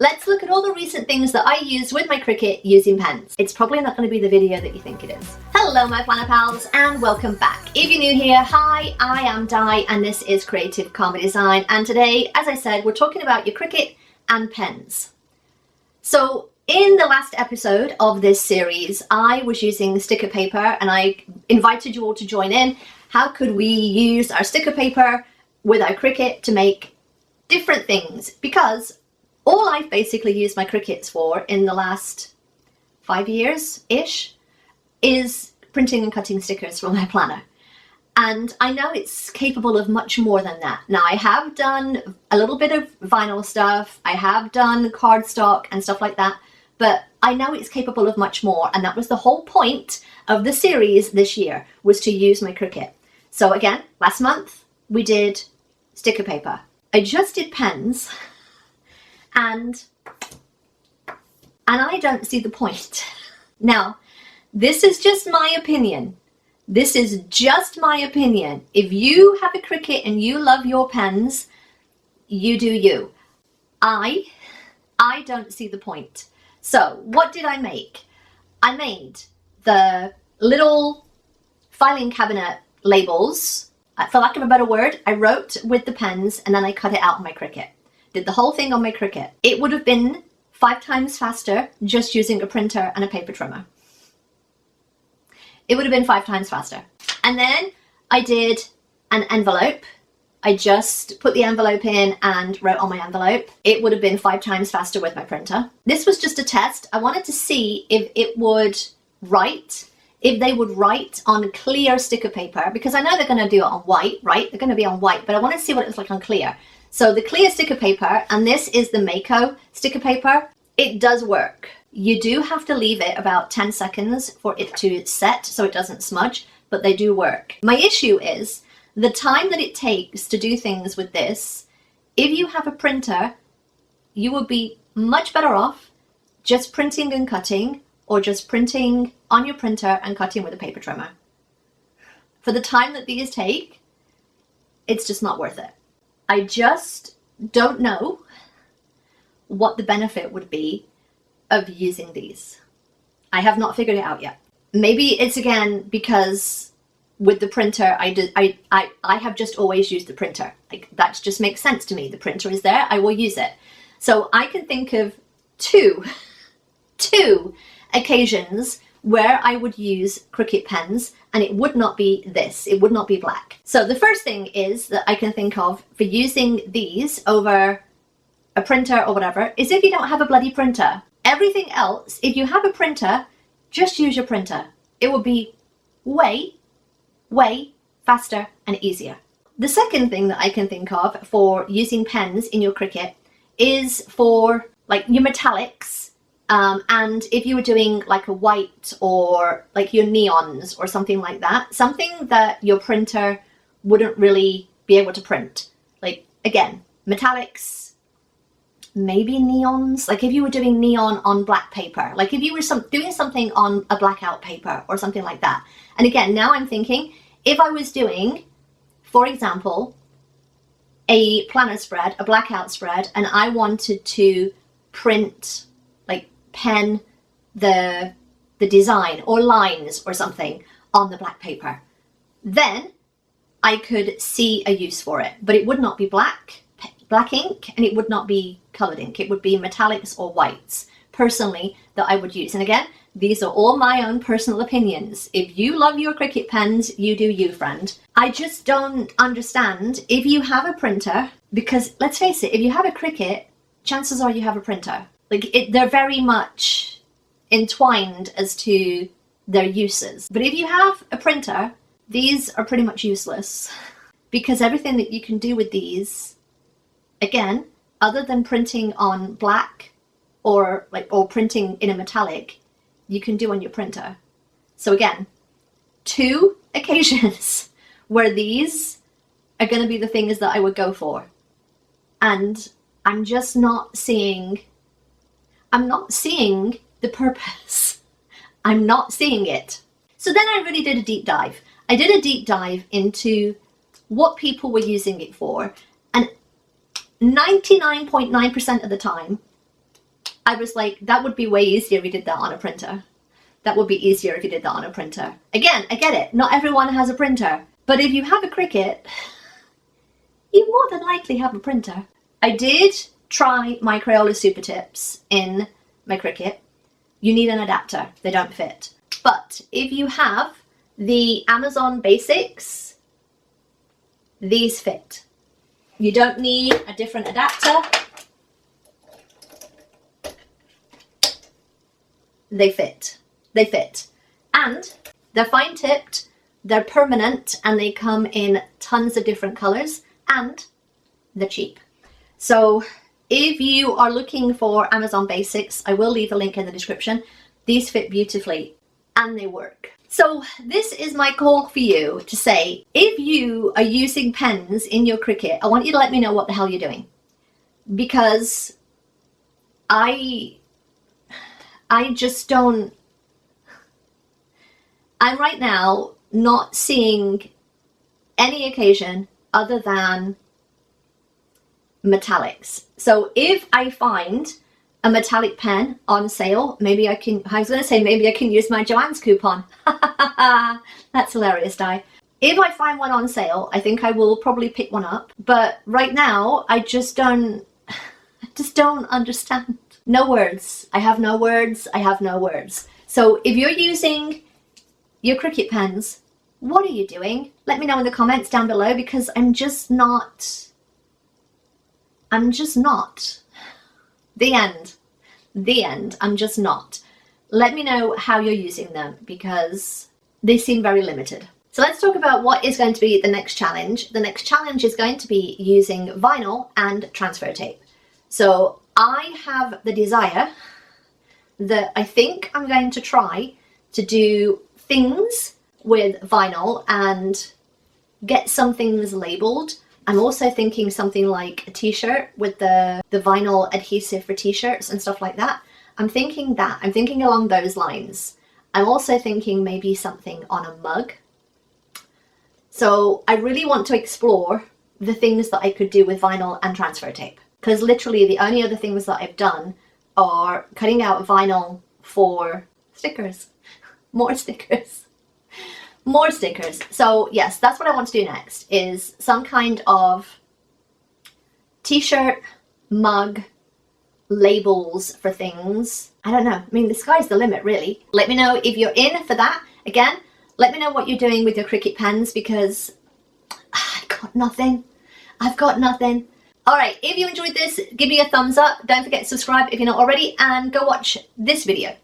Let's look at all the recent things that I use with my Cricut using pens. It's probably not going to be the video that you think it is. Hello my planner pals and welcome back. If you're new here, hi, I am Di and this is Creative Karma Design, and today, as I said, we're talking about your Cricut and pens. So in the last episode of this series, I was using sticker paper and I invited you all to join in. How could we use our sticker paper with our Cricut to make different things? Because all I've basically used my Cricuts for in the last 5 years-ish is printing and cutting stickers for my planner. And I know it's capable of much more than that. Now, I have done a little bit of vinyl stuff, I have done cardstock and stuff like that, but I know it's capable of much more, and that was the whole point of the series this year, was to use my Cricut. So again, last month we did sticker paper. I just did pens. And I don't see the point. Now, this is just my opinion. This is just my opinion. If you have a Cricut and you love your pens, you do you. I don't see the point. So, what did I make? I made the little filing cabinet labels. For lack of a better word, I wrote with the pens and then I cut it out on my Cricut. Did the whole thing on my Cricut. It would have been 5 times faster just using a printer and a paper trimmer. It would have been 5 times faster. And then I did an envelope. I just put the envelope in and wrote on my envelope. It would have been 5 times faster with my printer. This was just a test. I wanted to see if it would write, if they would write on clear sticker paper, because I know they're going to do it on white, right? They're going to be on white, but I want to see what it was like on clear. So the clear sticker paper, and this is the Mako sticker paper, it does work. You do have to leave it about 10 seconds for it to set so it doesn't smudge, but they do work. My issue is the time that it takes to do things with this. If you have a printer, you would be much better off just printing and cutting, or just printing on your printer and cutting with a paper trimmer. For the time that these take, it's just not worth it. I just don't know what the benefit would be of using these. I have not figured it out yet. Maybe it's again because with the printer I have just always used the printer. Like, that just makes sense to me. The printer is there, I will use it. So I can think of two occasions where I would use Cricut pens and it would not be this, it would not be black. So the first thing is that I can think of for using these over a printer or whatever is if you don't have a bloody printer. Everything else, if you have a printer, just use your printer. It will be way faster and easier. The second thing that I can think of for using pens in your Cricut is for like your metallics. And if you were doing like a white or like your neons or something like that, something that your printer wouldn't really be able to print. Like, again, metallics, maybe neons. Like if you were doing neon on black paper, like if you were doing something on a blackout paper or something like that. And again, now I'm thinking, if I was doing, for example, a planner spread, a blackout spread, and I wanted to print, like pen the design or lines or something on the black paper, then I could see a use for it. But it would not be black ink, and it would not be colored ink. It would be metallics or whites, personally, that I would use. And again, these are all my own personal opinions. If you love your Cricut pens, you do you, friend. I just don't understand if you have a printer, because let's face it, if you have a Cricut, chances are you have a printer. Like, they're very much entwined as to their uses. But if you have a printer, these are pretty much useless, because everything that you can do with these, again, other than printing on black or printing in a metallic, you can do on your printer. So again, 2 occasions where these are going to be the things that I would go for. And I'm just not seeing, I'm not seeing the purpose. I'm not seeing it. So then I really did a deep dive. I did a deep dive into what people were using it for, and 99.9% of the time, I was like, that would be way easier if you did that on a printer. That would be easier if you did that on a printer. Again, I get it. Not everyone has a printer. But if you have a Cricut, you more than likely have a printer. I did try my Crayola Super Tips in my Cricut. You need an adapter. They don't fit. But if you have the Amazon Basics, these fit. You don't need a different adapter. They fit. They fit. And they're fine tipped, they're permanent, and they come in tons of different colors, and they're cheap. So if you are looking for Amazon Basics, I will leave a link in the description. These fit beautifully and they work. So this is my call for you to say, if you are using pens in your Cricut, I want you to let me know what the hell you're doing. Because I just don't, I'm right now not seeing any occasion other than metallics. So if I find a metallic pen on sale, maybe I can, I was going to say maybe I can use my Joann's coupon. That's hilarious, Di. If I find one on sale, I think I will probably pick one up. But right now, I just don't understand. No words. I have no words. I have no words. So if you're using your Cricut pens, what are you doing? Let me know in the comments down below, because I'm just not. The end. The end. I'm just not. Let me know how you're using them, because they seem very limited. So let's talk about what is going to be the next challenge. The next challenge is going to be using vinyl and transfer tape. So I have the desire that I think I'm going to try to do things with vinyl and get some things labeled. I'm also thinking something like a t-shirt with the vinyl adhesive for t-shirts and stuff like that. I'm thinking along those lines. I'm also thinking maybe something on a mug. So I really want to explore the things that I could do with vinyl and transfer tape, because literally the only other things that I've done are cutting out vinyl for stickers. More stickers. More stickers. So yes, that's what I want to do next, is some kind of t-shirt, mug, labels for things. I don't know. I mean, the sky's the limit, really. Let me know if you're in for that. Again, let me know what you're doing with your Cricut pens, because I've got nothing. I've got nothing. Alright, if you enjoyed this, give me a thumbs up. Don't forget to subscribe if you're not already, and go watch this video.